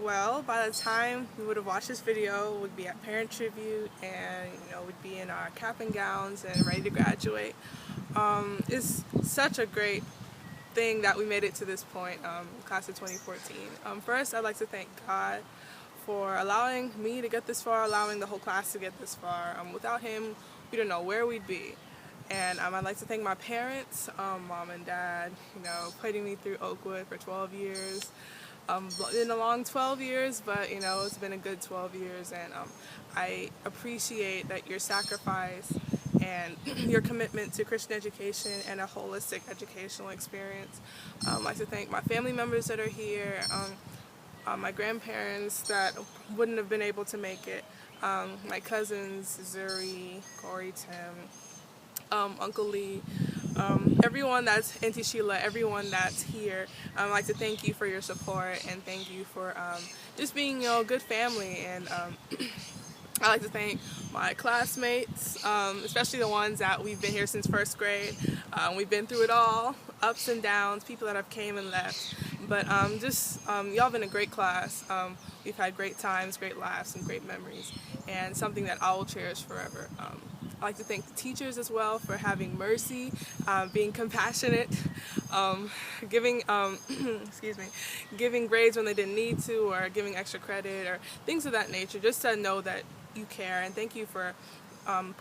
well. By the time we would have watched this video, we'd be at parent tribute and we'd be in our cap and gowns and ready to graduate. It's such a great thing that we made it to this point, class of 2014. First, I'd like to thank God for allowing me to get this far, allowing the whole class to get this far. Without him, we don't know where we'd be. And I'd like to thank my parents, mom and dad, putting me through Oakwood for 12 years. Been a long 12 years, but it's been a good 12 years, and I appreciate that your sacrifice and your commitment to Christian education and a holistic educational experience. I'd like to thank my family members that are here, my grandparents that wouldn't have been able to make it, my cousins, Zuri, Corey, Tim, Uncle Lee, everyone that's Auntie Sheila, everyone that's here. I'd like to thank you for your support and thank you for just being a good family. And I'd like to thank my classmates, especially the ones that we've been here since first grade. We've been through it all, ups and downs, people that have came and left. But y'all been a great class. We've had great times, great laughs, and great memories, and something that I will cherish forever. I'd like to thank the teachers as well for having mercy, being compassionate, giving giving grades when they didn't need to, or giving extra credit, or things of that nature, just to know that you care. And thank you for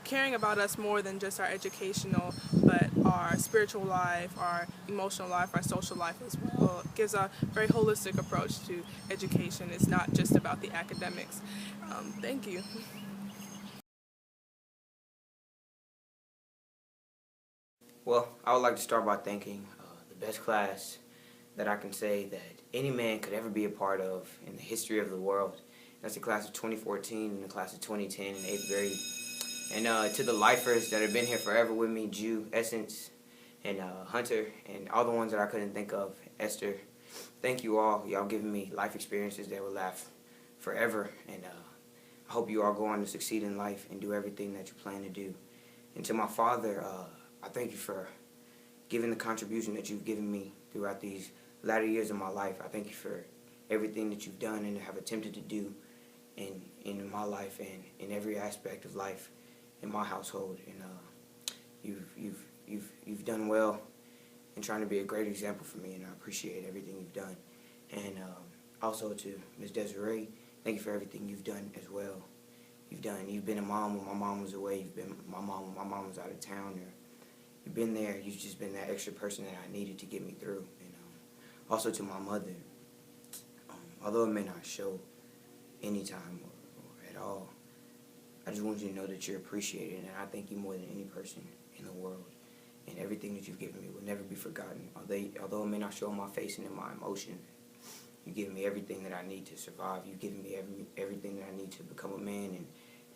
caring about us more than just our educational, but our spiritual life, our emotional life, our social life as well. It gives a very holistic approach to education. It's not just about the academics. Thank you. Well, I would like to start by thanking the best class that I can say that any man could ever be a part of in the history of the world. That's the class of 2014 and the class of 2010 in 8th grade. And to the lifers that have been here forever with me, Jew, Essence, and Hunter, and all the ones that I couldn't think of, Esther, thank you all. Y'all giving me life experiences that will last forever. And I hope you all go on to succeed in life and do everything that you plan to do. And to my father, I thank you for giving the contribution that you've given me throughout these latter years of my life. I thank you for everything that you've done and have attempted to do in my life and in every aspect of life in my household. And you've done well in trying to be a great example for me, and I appreciate everything you've done. And also to Ms. Desiree, thank you for everything you've done as well. You've been a mom when my mom was away. You've been my mom when my mom was out of town. Or you've been there. You've just been that extra person that I needed to get me through. And also to my mother, although it may not show anytime or at all, I just want you to know that you're appreciated, and I thank you more than any person in the world. And everything that you've given me will never be forgotten. Although it may not show in my face and in my emotion, you've given me everything that I need to survive. You've given me everything that I need to become a man, and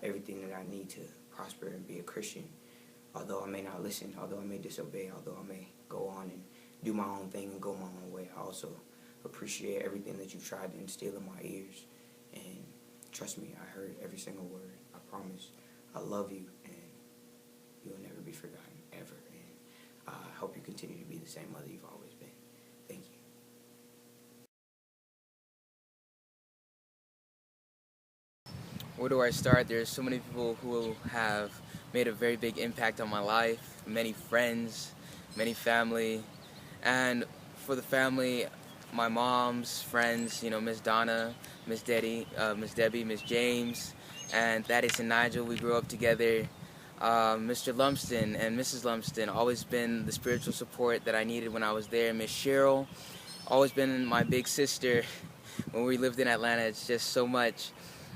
everything that I need to prosper and be a Christian. Although I may not listen, although I may disobey, although I may go on and do my own thing and go my own way, I also appreciate everything that you've tried to instill in my ears. And trust me, I heard every single word. I promise. I love you, and you will never be forgotten, ever. And I hope you continue to be the same mother you've always been. Thank you. Where do I start? There's so many people who have made a very big impact on my life, many friends, many family. And for the family, my mom's friends, Miss Donna, Miss Debbie, Miss James, and Thaddeus and Nigel, we grew up together. Mr. Lumsden and Mrs. Lumsden, always been the spiritual support that I needed when I was there. Miss Cheryl, always been my big sister when we lived in Atlanta. It's just so much.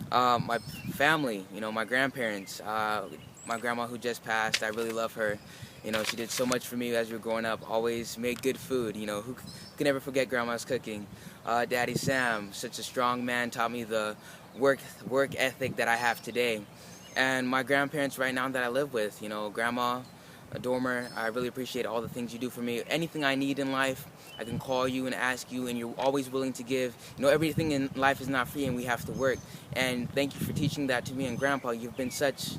My family, my grandparents, my grandma who just passed, I really love her. She did so much for me as we were growing up, always made good food. Who can ever forget grandma's cooking? Daddy Sam, such a strong man, taught me the work ethic that I have today. And my grandparents right now that I live with, Grandma, Dormer, I really appreciate all the things you do for me. Anything I need in life, I can call you and ask you, and you're always willing to give. Everything in life is not free, and we have to work. And thank you for teaching that to me. And Grandpa, you've been such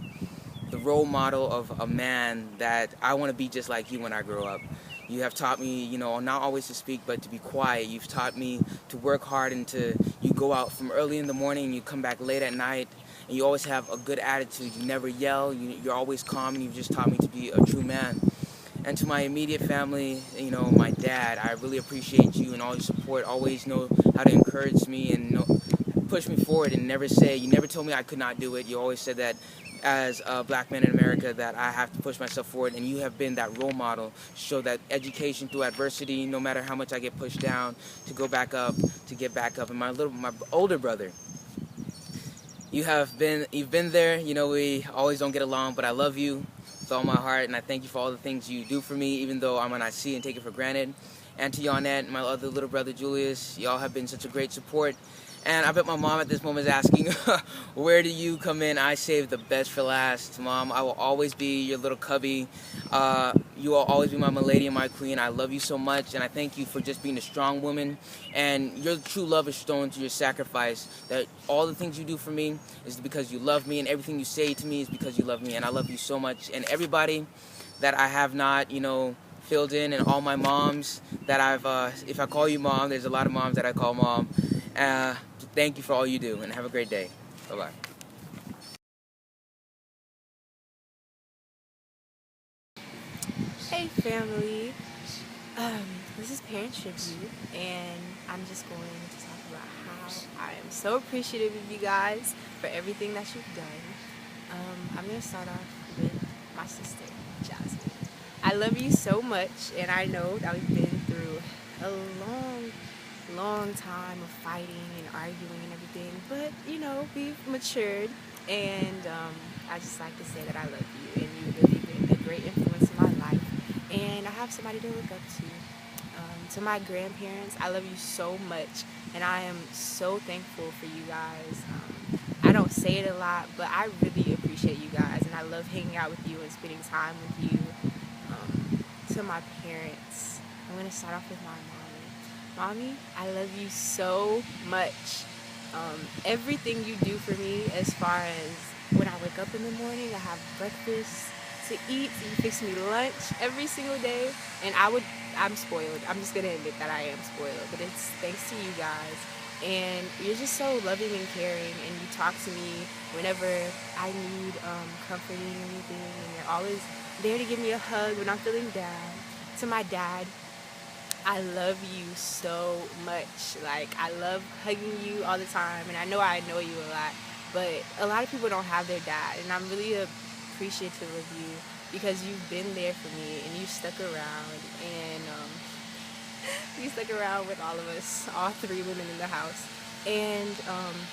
the role model of a man that I want to be just like you when I grow up. You have taught me, not always to speak, but to be quiet. You've taught me to work hard and you go out from early in the morning and you come back late at night, and you always have a good attitude. You never yell. You're always calm, and you've just taught me to be a true man. And to my immediate family, my dad, I really appreciate you and all your support. Always know how to encourage me and push me forward, and you never told me I could not do it. You always said that as a black man in America that I have to push myself forward, and you have been that role model to show that education through adversity, no matter how much I get pushed down, to go back up, to get back up. And my older brother, you've been there. We always don't get along, but I love you with all my heart, and I thank you for all the things you do for me, even though I might not see and take it for granted. And to Yonette, my other little brother Julius, y'all have been such a great support. And I bet my mom at this moment is asking, where do you come in? I saved the best for last. Mom, I will always be your little cubby. You will always be my lady and my queen. I love you so much, and I thank you for just being a strong woman. And your true love is shown through your sacrifice, that all the things you do for me is because you love me, and everything you say to me is because you love me, and I love you so much. And everybody that I have not, filled in, and all my moms that if I call you mom, there's a lot of moms that I call mom. Thank you for all you do, and have a great day. Bye-bye. Hey family, this is Parent Tribute, and I'm just going to talk about how I am so appreciative of you guys for everything that you've done. I'm going to start off with my sister, Jasmine. I love you so much, and I know that we've been through a long time of fighting and arguing and everything, but we've matured, and I just like to say that I love you, and you've really been a great influence in my life, and I have somebody to look up to. To my grandparents, I love you so much, and I am so thankful for you guys. I don't say it a lot, but I really appreciate you guys, and I love hanging out with you and spending time with you. To my parents, I'm going to start off with my Mommy, I love you so much. Everything you do for me, as far as when I wake up in the morning, I have breakfast to eat, you fix me lunch every single day, and I'm spoiled. I'm just going to admit that I am spoiled, but it's thanks to you guys. And you're just so loving and caring, and you talk to me whenever I need comforting or anything, and you're always there to give me a hug when I'm feeling down. To my dad, I love you so much. I love hugging you all the time, and I know you a lot, but a lot of people don't have their dad, and I'm really appreciative of you because you've been there for me, and you stuck around, and you stuck around with all of us, all three women in the house, and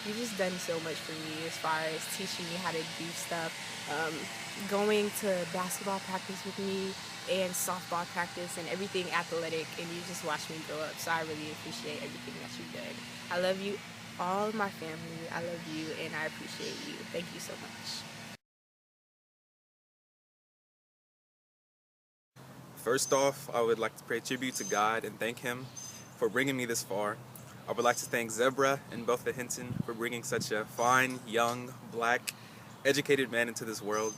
you've just done so much for me as far as teaching me how to do stuff, going to basketball practice with me, and softball practice, and everything athletic, and you just watched me grow up, so I really appreciate everything that you've done. I love you, all of my family, I love you, and I appreciate you. Thank you so much. First off, I would like to pay tribute to God and thank Him for bringing me this far. I would like to thank Zebra and both the Hinton for bringing such a fine, young, black, educated man into this world.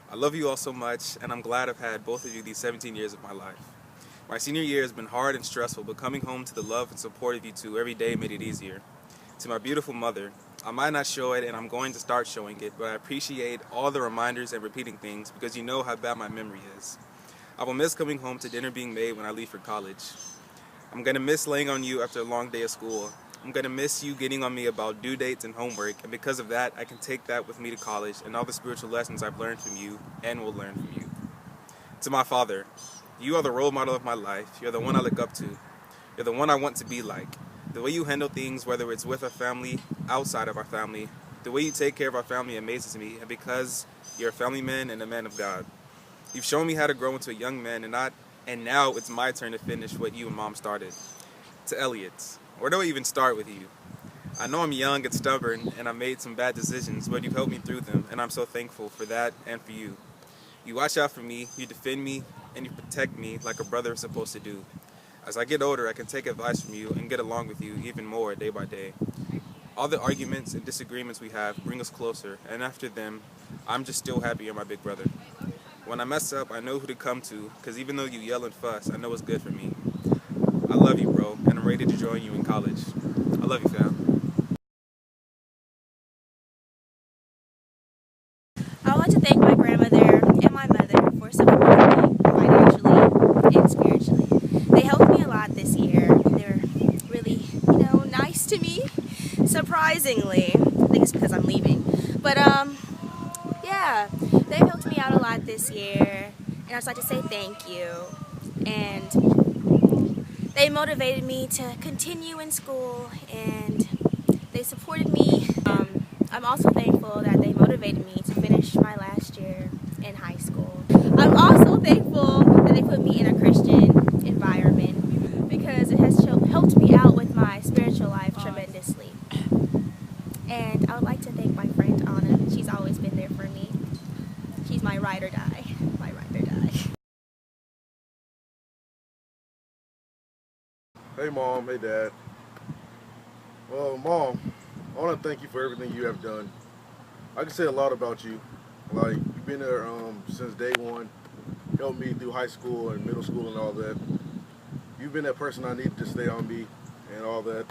I love you all so much, and I'm glad I've had both of you these 17 years of my life. My senior year has been hard and stressful, but coming home to the love and support of you two every day made it easier. To my beautiful mother, I might not show it, and I'm going to start showing it, but I appreciate all the reminders and repeating things because you know how bad my memory is. I will miss coming home to dinner being made when I leave for college. I'm going to miss laying on you after a long day of school. I'm going to miss you getting on me about due dates and homework, and because of that, I can take that with me to college and all the spiritual lessons I've learned from you and will learn from you. To my father, you are the role model of my life. You're the one I look up to. You're the one I want to be like. The way you handle things, whether it's with our family, outside of our family, the way you take care of our family amazes me, and because you're a family man and a man of God. You've shown me how to grow into a young man, and now it's my turn to finish what you and Mom started. To Elliot, where do I even start with you? I know I'm young and stubborn, and I made some bad decisions, but you've helped me through them, and I'm so thankful for that and for you. You watch out for me, you defend me, and you protect me like a brother is supposed to do. As I get older, I can take advice from you and get along with you even more day by day. All the arguments and disagreements we have bring us closer, and after them, I'm just still happy you're my big brother. When I mess up, I know who to come to, because even though you yell and fuss, I know what's good for me. I love you, bro, and I'm ready to join you in college. I love you, fam. I want to thank my grandmother and my mother for supporting me financially and spiritually. They helped me a lot this year. They're really, nice to me, surprisingly. I think it's because I'm leaving. But, yeah, they helped me out a lot this year. And I'd just like to say thank you. And they motivated me to continue in school, and they supported me. I'm also thankful that they motivated me to finish my last year in high school. I'm also thankful that they put me in a Christian environment because it has helped me out with my spiritual life tremendously. And I would like to thank my friend Anna. She's always been there for me. She's my ride or die. My ride or die. Hey Mom, hey Dad. Well, Mom, I want to thank you for everything you have done. I can say a lot about you. Like, you've been there since day one, helped me through high school and middle school and all that. You've been that person I needed to stay on me and all that.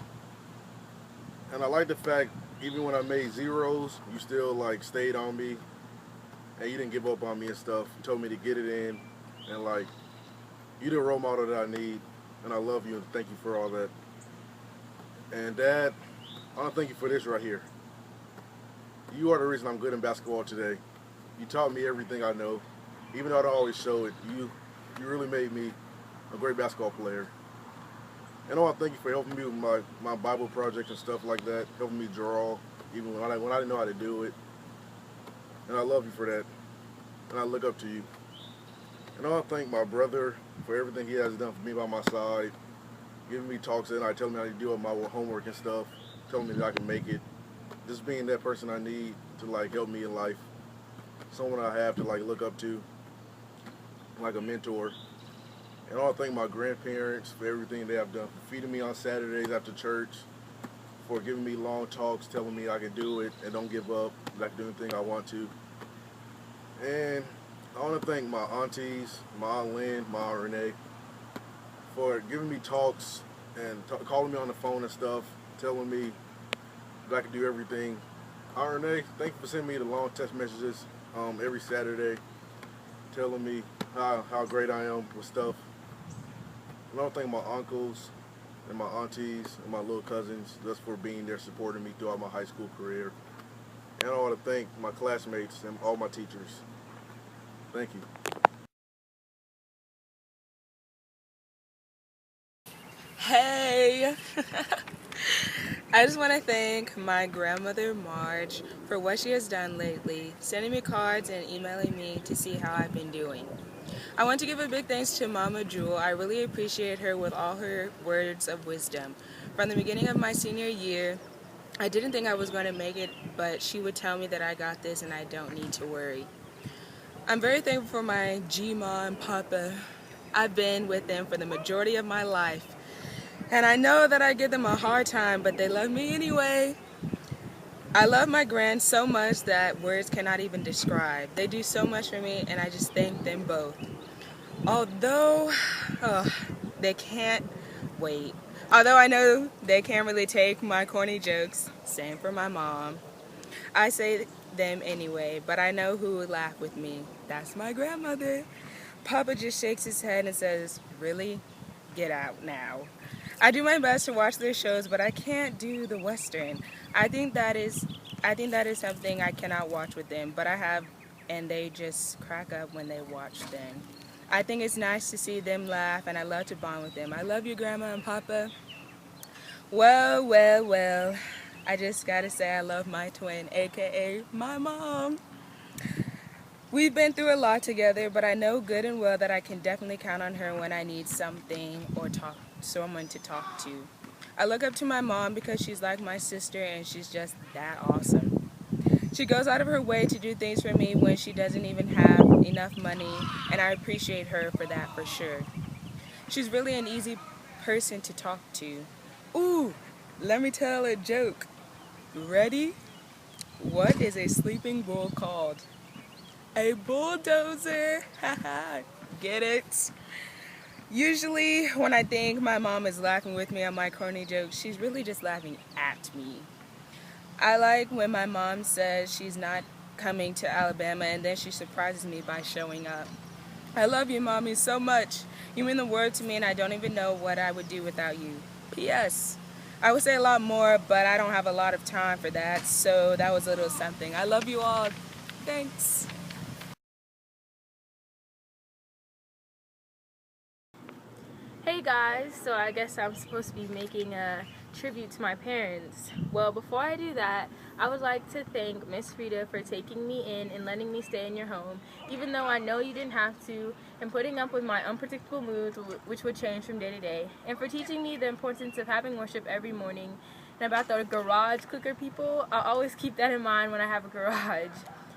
And I like the fact, even when I made zeros, you still like stayed on me and you didn't give up on me and stuff. You told me to get it in, and like, you're the role model that I need, and I love you and thank you for all that. And Dad, I want to thank you for this right here. You are the reason I'm good in basketball today. You taught me everything I know. Even though I don't always show it, you really made me a great basketball player. And I want to thank you for helping me with my Bible project and stuff like that, helping me draw, even when I didn't know how to do it. And I love you for that. And I look up to you. And I want to thank my brother for everything he has done for me by my side, giving me talks at night, telling me how to do my homework and stuff, telling me that I can make it. Just being that person I need to like help me in life. Someone I have to like look up to, like a mentor. And I want to thank my grandparents for everything they have done, for feeding me on Saturdays after church, for giving me long talks, telling me I can do it and don't give up, that I can do anything I want to. And I want to thank my aunties, my Aunt Lynn, my Aunt Renee, for giving me talks and calling me on the phone and stuff, telling me that I can do everything. Aunt Renee, thank you for sending me the long text messages every Saturday, telling me how great I am with stuff. And I want to thank my uncles and my aunties and my little cousins just for being there supporting me throughout my high school career. And I want to thank my classmates and all my teachers. Thank you. Hey! I just want to thank my grandmother Marge for what she has done lately, sending me cards and emailing me to see how I've been doing. I want to give a big thanks to Mama Jewel. I really appreciate her with all her words of wisdom. From the beginning of my senior year, I didn't think I was going to make it, but she would tell me that I got this and I don't need to worry. I'm very thankful for my G-Ma and Papa. I've been with them for the majority of my life. And I know that I give them a hard time, but they love me anyway. I love my grands so much that words cannot even describe. They do so much for me, and I just thank them both. Although they can't wait. Although I know they can't really take my corny jokes. Same for my mom. I say them anyway, but I know who would laugh with me. That's my grandmother. Papa just shakes his head and says, "Really? Get out now." I do my best to watch their shows, but I can't do the Western. I think that is something I cannot watch with them, but I have, and they just crack up when they watch them. I think it's nice to see them laugh, and I love to bond with them. I love you, Grandma and Papa. Well. I just gotta say I love my twin, aka my mom. We've been through a lot together, but I know good and well that I can definitely count on her when I need something or someone to talk to. I look up to my mom because she's like my sister and she's just that awesome. She goes out of her way to do things for me when she doesn't even have enough money, and I appreciate her for that for sure. She's really an easy person to talk to. Ooh, let me tell a joke. Ready? What is a sleeping bull called? a bulldozer. Get it? Usually when I think my mom is laughing with me at my corny jokes, she's really just laughing at me. I like when my mom says she's not coming to Alabama and then she surprises me by showing up. I love you, Mommy, so much. You mean the world to me and I don't even know what I would do without you. P.S. I would say a lot more, but I don't have a lot of time for that, so that was a little something. I love you all. Thanks. Hey guys, so I guess I'm supposed to be making a tribute to my parents. Well, before I do that, I would like to thank Miss Frida for taking me in and letting me stay in your home, even though I know you didn't have to, and putting up with my unpredictable moods, which would change from day to day, and for teaching me the importance of having worship every morning. And about the garage cooker people, I'll always keep that in mind when I have a garage.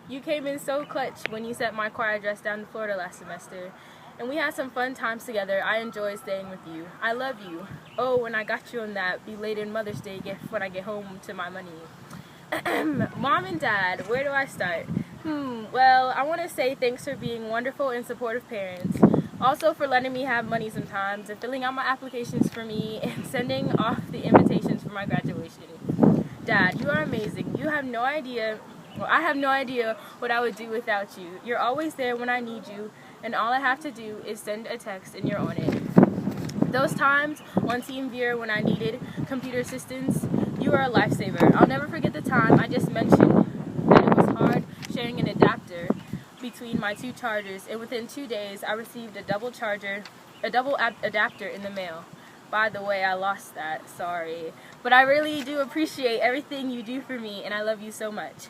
You came in so clutch when you set my choir dress down to Florida last semester. And we had some fun times together. I enjoyed staying with you. I love you. Oh, and I got you on that belated Mother's Day gift when I get home to my money. Mom and Dad, where do I start? Well, I want to say thanks for being wonderful and supportive parents. Also for letting me have money sometimes and filling out my applications for me and sending off the invitations for my graduation. Dad, you are amazing. You have no idea, well, I have no idea what I would do without you. You're always there when I need you, and all I have to do is send a text and you're on it. Those times on TeamViewer when I needed computer assistance, you are a lifesaver. I'll never forget the time I just mentioned that it was hard sharing an adapter between my two chargers, and within 2 days I received a double adapter in the mail. By the way, I lost that, sorry. But I really do appreciate everything you do for me, and I love you so much.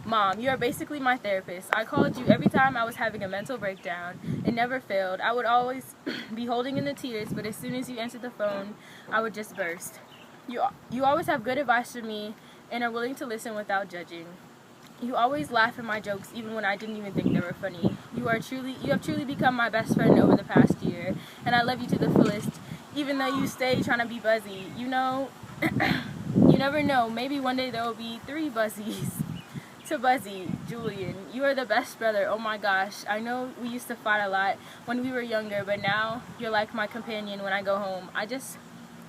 Mom, you are basically my therapist. I called you every time I was having a mental breakdown. It never failed. I would always be holding in the tears, but as soon as you answered the phone, I would just burst. You always have good advice for me and are willing to listen without judging. You always laugh at my jokes even when I didn't even think they were funny. You have truly become my best friend over the past year, and I love you to the fullest, even though you stay trying to be buzzy. You know, you never know, maybe one day there will be 3 buzzies. To Buzzy, Julian, you are the best brother. Oh my gosh, I know we used to fight a lot when we were younger, but now you're like my companion when I go home. I just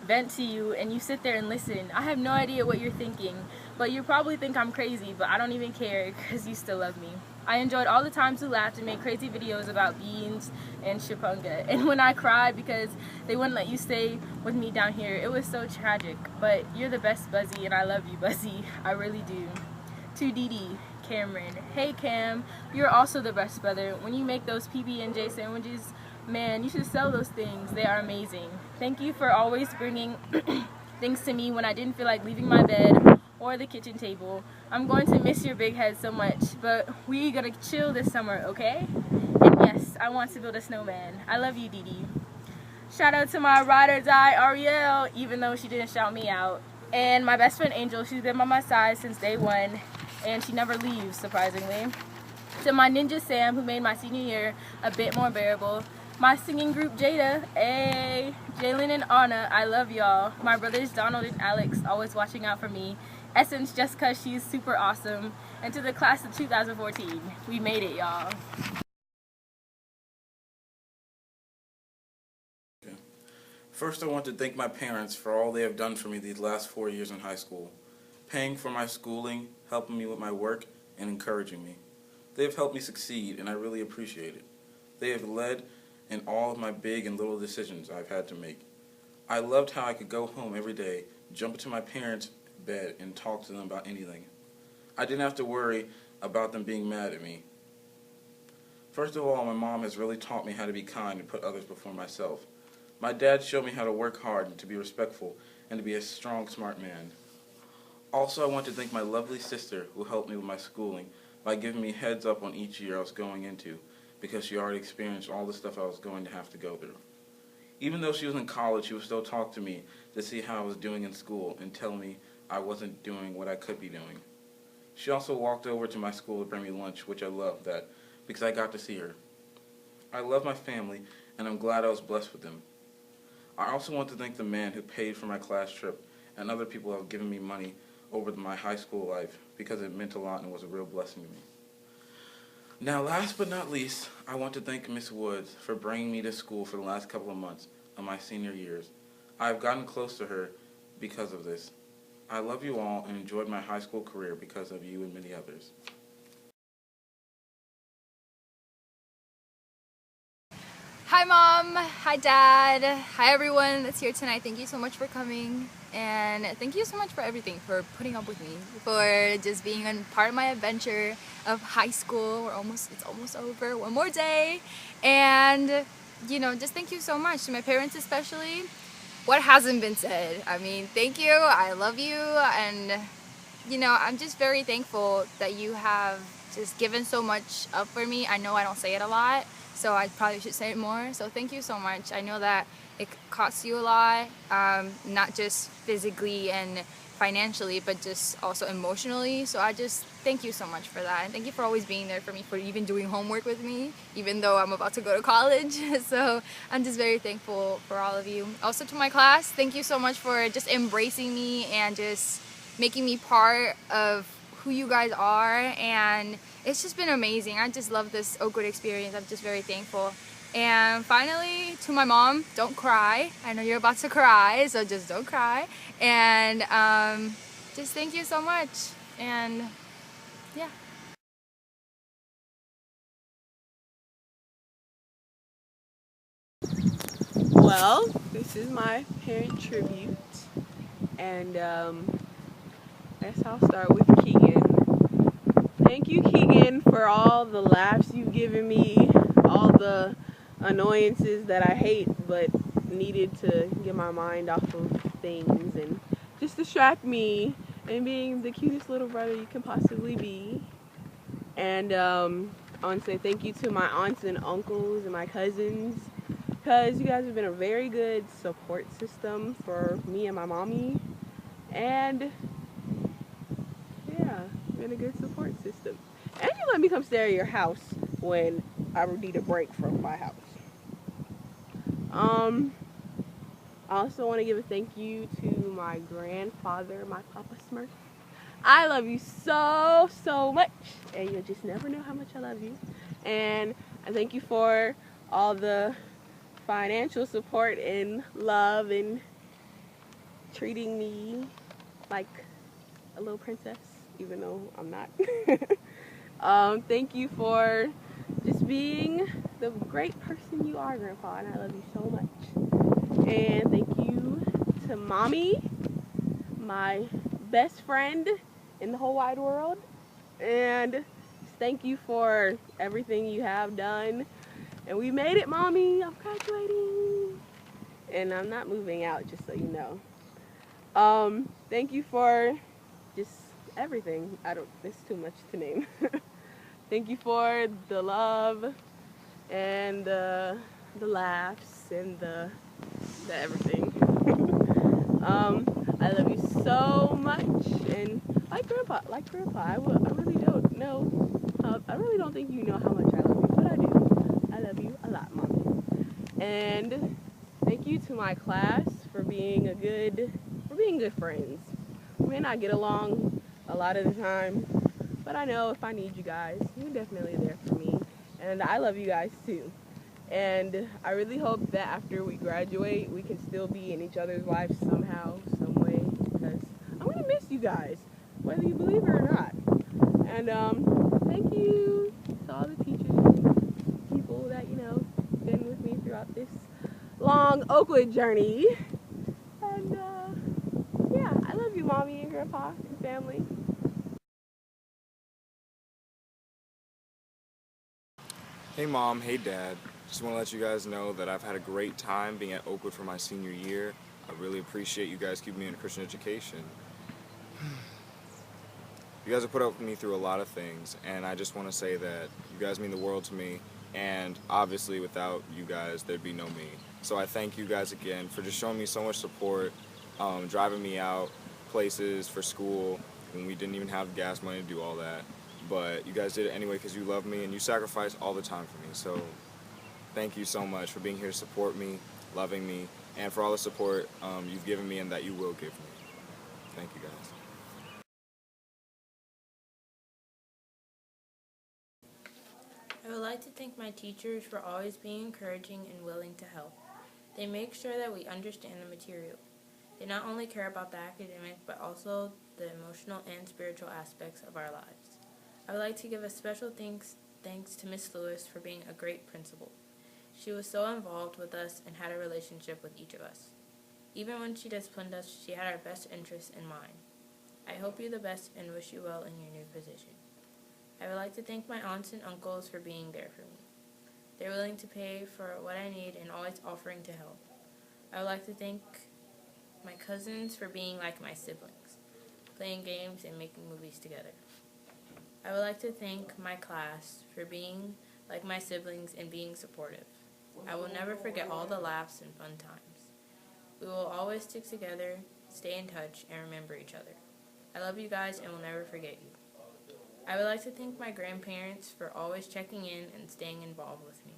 vent to you and you sit there and listen. I have no idea what you're thinking, but you probably think I'm crazy, but I don't even care because you still love me. I enjoyed all the times we laughed and made crazy videos about beans and Shapunga. And when I cried because they wouldn't let you stay with me down here, it was so tragic. But you're the best, Buzzy, and I love you, Buzzy. I really do. To Dee Dee, Cameron. Hey Cam, you're also the best brother. When you make those PB&J sandwiches, man, you should sell those things. They are amazing. Thank you for always bringing things to me when I didn't feel like leaving my bed or the kitchen table. I'm going to miss your big head so much, but we're gonna chill this summer, okay? And yes, I want to build a snowman. I love you, Dee Dee. Shout out to my ride or die Ariel, even though she didn't shout me out. And my best friend Angel, she's been by my side since day one, and she never leaves, surprisingly. To my ninja Sam, who made my senior year a bit more bearable. My singing group Jada, hey, Jalen and Anna, I love y'all. My brothers Donald and Alex, always watching out for me. Essence, just cause she's super awesome. And to the class of 2014, we made it, y'all. First, I want to thank my parents for all they have done for me these last 4 years in high school, paying for my schooling, helping me with my work, and encouraging me. They have helped me succeed, and I really appreciate it. They have led in all of my big and little decisions I've had to make. I loved how I could go home every day, jump into my parents' bed, and talk to them about anything. I didn't have to worry about them being mad at me. First of all, my mom has really taught me how to be kind and put others before myself. My dad showed me how to work hard and to be respectful and to be a strong, smart man. Also, I want to thank my lovely sister who helped me with my schooling by giving me heads up on each year I was going into because she already experienced all the stuff I was going to have to go through. Even though she was in college, she would still talk to me to see how I was doing in school and tell me I wasn't doing what I could be doing. She also walked over to my school to bring me lunch, which I loved that because I got to see her. I love my family, and I'm glad I was blessed with them. I also want to thank the man who paid for my class trip and other people who have given me money over my high school life because it meant a lot and was a real blessing to me. Now, last but not least, I want to thank Miss Woods for bringing me to school for the last couple of months of my senior years. I've gotten close to her because of this. I love you all and enjoyed my high school career because of you and many others. Hi Mom, hi Dad, hi everyone that's here tonight. Thank you so much for coming, and thank you so much for everything, for putting up with me, for just being a part of my adventure of high school. It's almost over, one more day, and just thank you so much to my parents especially. What hasn't been said? I mean, thank you, I love you, and I'm just very thankful that you have just given so much up for me. I know I don't say it a lot, so I probably should say it more. So thank you so much. I know that it costs you a lot, not just physically and financially, but just also emotionally. So I just thank you so much for that. And thank you for always being there for me, for even doing homework with me, even though I'm about to go to college. So I'm just very thankful for all of you. Also to my class, thank you so much for just embracing me and just making me part of who you guys are, and it's just been amazing. I just love this Oakwood experience. I'm just very thankful. And finally, to my mom, don't cry. I know you're about to cry, so just don't cry. And just thank you so much. And yeah. Well, this is my parent tribute, and I guess I'll start with Keegan. Thank you, Keegan, for all the laughs you've given me, all the annoyances that I hate but needed to get my mind off of things and just distract me and being the cutest little brother you can possibly be. And I want to say thank you to my aunts and uncles and my cousins, because you guys have been a very good support system for me and my mommy. And yeah, been a good support system. And you let me come stay at your house when I need a break from my house. I also want to give a thank you to my grandfather, my Papa Smurf. I love you so, so much, and you'll just never know how much I love you. And I thank you for all the financial support and love and treating me like a little princess, even though I'm not. Thank you for just being the great person you are, Grandpa, and I love you so much. And thank you to Mommy, my best friend in the whole wide world. And thank you for everything you have done. And we made it, Mommy. I'm graduating. And I'm not moving out, just so you know. Thank you for just everything. It's too much to name. Thank you for the love and the laughs and the everything. I love you so much, and like Grandpa, I really don't know. I really don't think you know how much I love you, but I do. I love you a lot, Mommy. And thank you to my class for being good friends. We may not get along a lot of the time, but I know if I need you guys, you're definitely there for me. And I love you guys too. And I really hope that after we graduate, we can still be in each other's lives somehow, some way, because I'm going to miss you guys, whether you believe it or not. And thank you to all the teachers and people that, been with me throughout this long Oakwood journey. And yeah, I love you, Mommy and Grandpa and family. Hey Mom, hey Dad. Just want to let you guys know that I've had a great time being at Oakwood for my senior year. I really appreciate you guys keeping me in a Christian education. You guys have put up with me through a lot of things, and I just want to say that you guys mean the world to me, and obviously without you guys, there'd be no me. So I thank you guys again for just showing me so much support, driving me out places for school when we didn't even have gas money to do all that. But you guys did it anyway because you love me and you sacrifice all the time for me. So thank you so much for being here to support me, loving me, and for all the support you've given me and that you will give me. Thank you guys. I would like to thank my teachers for always being encouraging and willing to help. They make sure that we understand the material. They not only care about the academic, but also the emotional and spiritual aspects of our lives. I would like to give a special thanks to Miss Lewis for being a great principal. She was so involved with us and had a relationship with each of us. Even when she disciplined us, she had our best interests in mind. I hope you the best and wish you well in your new position. I would like to thank my aunts and uncles for being there for me. They're willing to pay for what I need and always offering to help. I would like to thank my cousins for being like my siblings, playing games and making movies together. I would like to thank my class for being like my siblings and being supportive. I will never forget all the laughs and fun times. We will always stick together, stay in touch, and remember each other. I love you guys and will never forget you. I would like to thank my grandparents for always checking in and staying involved with me.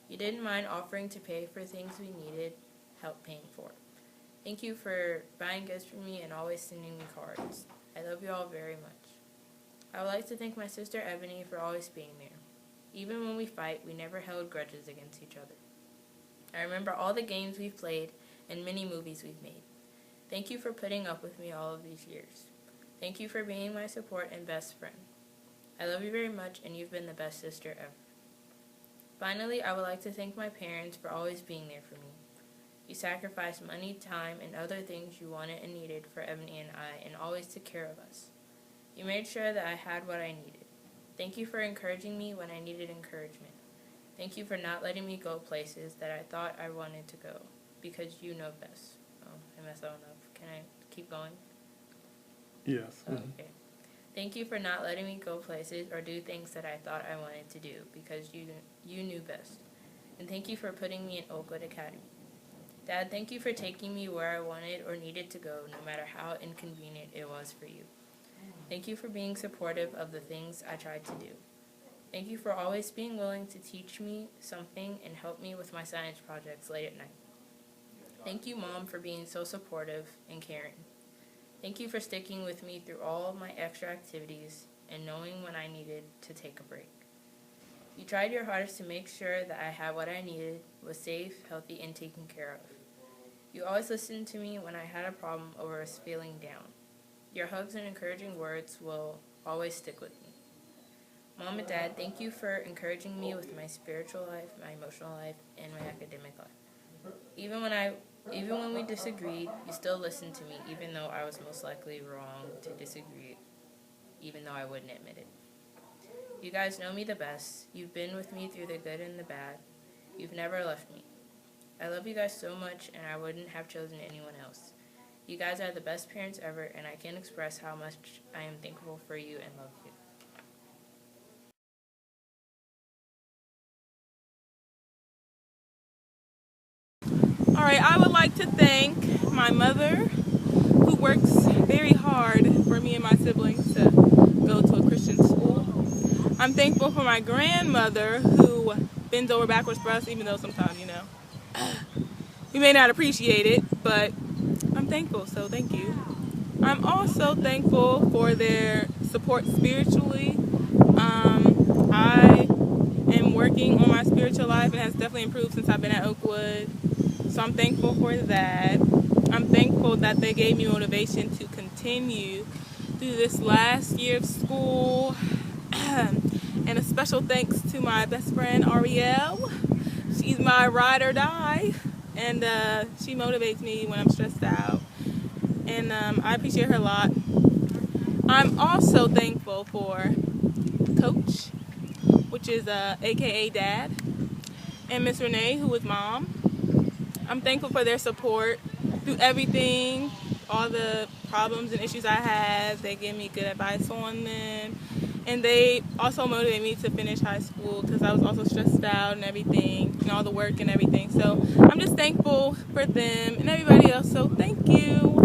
You didn't mind offering to pay for things we needed help paying for. Thank you for buying gifts for me and always sending me cards. I love you all very much. I would like to thank my sister Ebony for always being there. Even when we fight, we never held grudges against each other. I remember all the games we've played and many movies we've made. Thank you for putting up with me all of these years. Thank you for being my support and best friend. I love you very much, and you've been the best sister ever. Finally, I would like to thank my parents for always being there for me. You sacrificed money, time, and other things you wanted and needed for Ebony and I, and always took care of us. You made sure that I had what I needed. Thank you for encouraging me when I needed encouragement. Thank you for not letting me go places that I thought I wanted to go, because you know best. Oh, I messed that one up. Can I keep going? Yes. Oh, okay. Thank you for not letting me go places or do things that I thought I wanted to do, because you knew best. And thank you for putting me in Oakwood Academy. Dad, thank you for taking me where I wanted or needed to go, no matter how inconvenient it was for you. Thank you for being supportive of the things I tried to do. Thank you for always being willing to teach me something and help me with my science projects late at night. Thank you, Mom, for being so supportive and caring. Thank you for sticking with me through all my extra activities and knowing when I needed to take a break. You tried your hardest to make sure that I had what I needed, was safe, healthy, and taken care of. You always listened to me when I had a problem or was feeling down. Your hugs and encouraging words will always stick with me. Mom and Dad, thank you for encouraging me with my spiritual life, my emotional life, and my academic life. Even when we disagreed, you still listened to me, even though I was most likely wrong to disagree, even though I wouldn't admit it. You guys know me the best. You've been with me through the good and the bad. You've never left me. I love you guys so much, and I wouldn't have chosen anyone else. You guys are the best parents ever, and I can't express how much I am thankful for you and love you. All right, I would like to thank my mother, who works very hard for me and my siblings to go to a Christian school. I'm thankful for my grandmother, who bends over backwards for us, even though sometimes, we may not appreciate it, but I'm thankful, so thank you. I'm also thankful for their support spiritually. I am working on my spiritual life, and it has definitely improved since I've been at Oakwood. So I'm thankful for that. I'm thankful that they gave me motivation to continue through this last year of school. And a special thanks to my best friend, Ariel. She's my ride or die. And she motivates me when I'm stressed out. And I appreciate her a lot. I'm also thankful for Coach, which is AKA Dad, and Miss Renee, who is Mom. I'm thankful for their support through everything, all the problems and issues I had. They give me good advice on them. And they also motivate me to finish high school, because I was also stressed out and everything, and all the work and everything. So I'm just thankful for them and everybody else. So thank you.